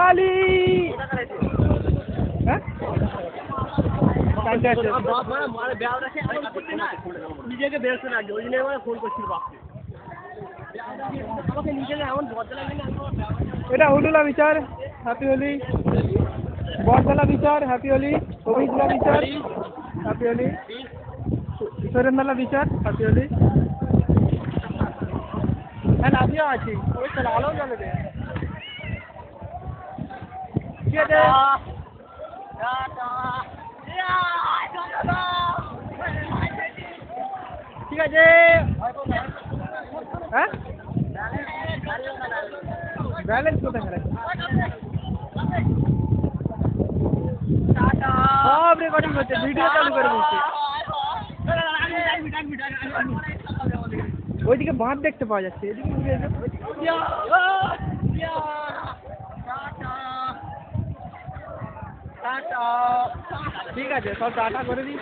কালী হ্যাঁ নিজেকে বেরোচ্ছে না ওই জন্য ফোন করছিল বাপকে আমাকে নিজেকে এমন বদলা লাগে না এটা হুলুলা বিচার হ্যাপি হোলি বরতলা বিচার হ্যাপি হোলি অভিজলা বিচার হ্যাপি হোলি সুরেন্দ্রলা বিচার হ্যাপি হোলি হ্যাঁ আমিও আছি ওই চলো আলো যাবে রে ঠিক আছে ঠিক আছে হ্যাঁ ব্যালেন্স কোথায় খেলা সব রেকর্ডিং হচ্ছে ভিডিও চালু করে দিচ্ছি ওইদিকে বাঁধ দেখতে পাওয়া যাচ্ছে এদিকে ঠিক আছে সব টাটা করে দিই